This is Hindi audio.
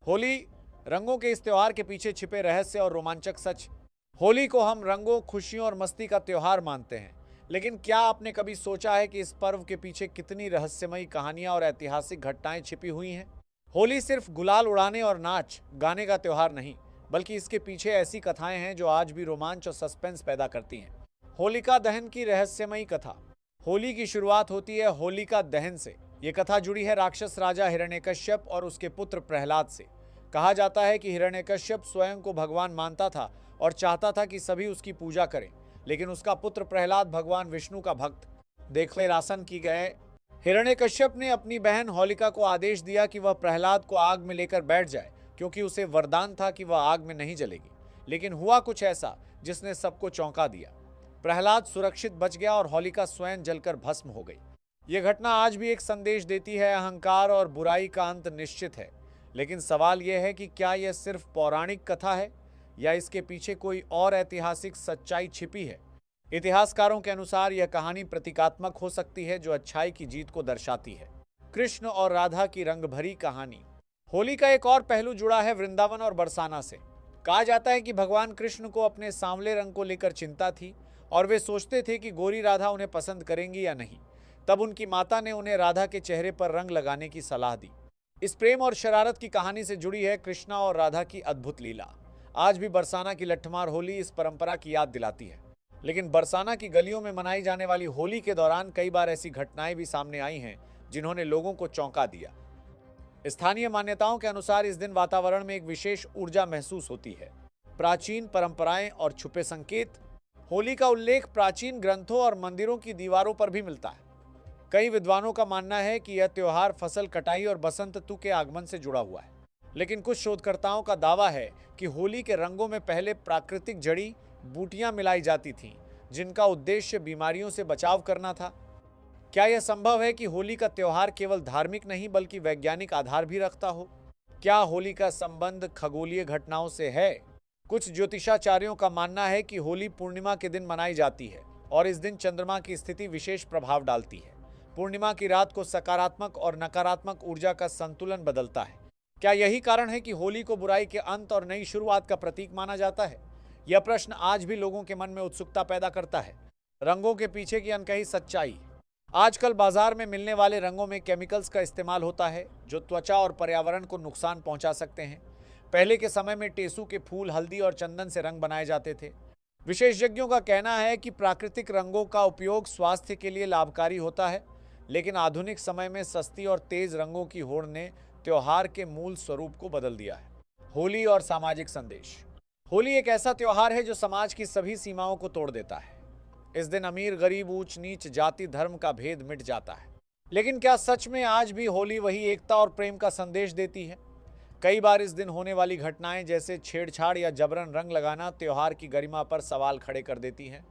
होली रंगों के इस त्योहार के पीछे छिपे रहस्य और रोमांचक सच। होली को हम रंगों, खुशियों और मस्ती का त्योहार मानते हैं, लेकिन क्या आपने कभी सोचा है कि इस पर्व के पीछे कितनी रहस्यमयी कहानियां और ऐतिहासिक घटनाएं छिपी हुई हैं? होली सिर्फ गुलाल उड़ाने और नाच गाने का त्योहार नहीं, बल्कि इसके पीछे ऐसी कथाएं हैं जो आज भी रोमांच और सस्पेंस पैदा करती हैं। होलिका दहन की रहस्यमयी कथा। होली की शुरुआत होती है होलिका दहन से। ये कथा जुड़ी है राक्षस राजा हिरण्यकश्यप और उसके पुत्र प्रहलाद से। कहा जाता है कि हिरण्यकश्यप स्वयं को भगवान मानता था और चाहता था कि सभी उसकी पूजा करें, लेकिन उसका पुत्र प्रहलाद भगवान विष्णु का भक्त देखकर आसन की गए। हिरण्यकश्यप ने अपनी बहन होलिका को आदेश दिया कि वह प्रहलाद को आग में लेकर बैठ जाए, क्योंकि उसे वरदान था कि वह आग में नहीं जलेगी। लेकिन हुआ कुछ ऐसा जिसने सबको चौंका दिया। प्रहलाद सुरक्षित बच गया और होलिका स्वयं जलकर भस्म हो गई। यह घटना आज भी एक संदेश देती है, अहंकार और बुराई का अंत निश्चित है। लेकिन सवाल यह है कि क्या यह सिर्फ पौराणिक कथा है या इसके पीछे कोई और ऐतिहासिक सच्चाई छिपी है? इतिहासकारों के अनुसार यह कहानी प्रतीकात्मक हो सकती है, जो अच्छाई की जीत को दर्शाती है। कृष्ण और राधा की रंग भरी कहानी। होली का एक और पहलू जुड़ा है वृंदावन और बरसाना से। कहा जाता है कि भगवान कृष्ण को अपने सांवले रंग को लेकर चिंता थी और वे सोचते थे कि गोरी राधा उन्हें पसंद करेंगी या नहीं। तब उनकी माता ने उन्हें राधा के चेहरे पर रंग लगाने की सलाह दी। इस प्रेम और शरारत की कहानी से जुड़ी है कृष्णा और राधा की अद्भुत लीला। आज भी बरसाना की लट्ठमार होली इस परंपरा की याद दिलाती है। लेकिन बरसाना की गलियों में मनाई जाने वाली होली के दौरान कई बार ऐसी घटनाएं भी सामने आई हैं जिन्होंने लोगों को चौंका दिया। स्थानीय मान्यताओं के अनुसार इस दिन वातावरण में एक विशेष ऊर्जा महसूस होती है। प्राचीन परंपराएं और छुपे संकेत। होली का उल्लेख प्राचीन ग्रंथों और मंदिरों की दीवारों पर भी मिलता है। कई विद्वानों का मानना है कि यह त्योहार फसल कटाई और बसंत ऋतु के आगमन से जुड़ा हुआ है। लेकिन कुछ शोधकर्ताओं का दावा है कि होली के रंगों में पहले प्राकृतिक जड़ी बूटियां मिलाई जाती थीं, जिनका उद्देश्य बीमारियों से बचाव करना था। क्या यह संभव है कि होली का त्योहार केवल धार्मिक नहीं बल्कि वैज्ञानिक आधार भी रखता हो? क्या होली का संबंध खगोलीय घटनाओं से है? कुछ ज्योतिषाचार्यों का मानना है कि होली पूर्णिमा के दिन मनाई जाती है और इस दिन चंद्रमा की स्थिति विशेष प्रभाव डालती है। पूर्णिमा की रात को सकारात्मक और नकारात्मक ऊर्जा का संतुलन बदलता है। क्या यही कारण है कि होली को बुराई के अंत और नई शुरुआत का प्रतीक माना जाता है? यह प्रश्न आज भी लोगों के मन में उत्सुकता पैदा करता है। रंगों के पीछे की अनकही सच्चाई। आजकल बाजार में मिलने वाले रंगों में केमिकल्स का इस्तेमाल होता है, जो त्वचा और पर्यावरण को नुकसान पहुंचा सकते हैं। पहले के समय में टेसू के फूल, हल्दी और चंदन से रंग बनाए जाते थे। विशेषज्ञों का कहना है कि प्राकृतिक रंगों का उपयोग स्वास्थ्य के लिए लाभकारी होता है, लेकिन आधुनिक समय में सस्ती और तेज रंगों की होड़ ने त्योहार के मूल स्वरूप को बदल दिया है। होली और सामाजिक संदेश। होली एक ऐसा त्योहार है जो समाज की सभी सीमाओं को तोड़ देता है। इस दिन अमीर गरीब, ऊंच नीच, जाति धर्म का भेद मिट जाता है। लेकिन क्या सच में आज भी होली वही एकता और प्रेम का संदेश देती है? कई बार इस दिन होने वाली घटनाएं जैसे छेड़छाड़ या जबरन रंग लगाना त्योहार की गरिमा पर सवाल खड़े कर देती हैं।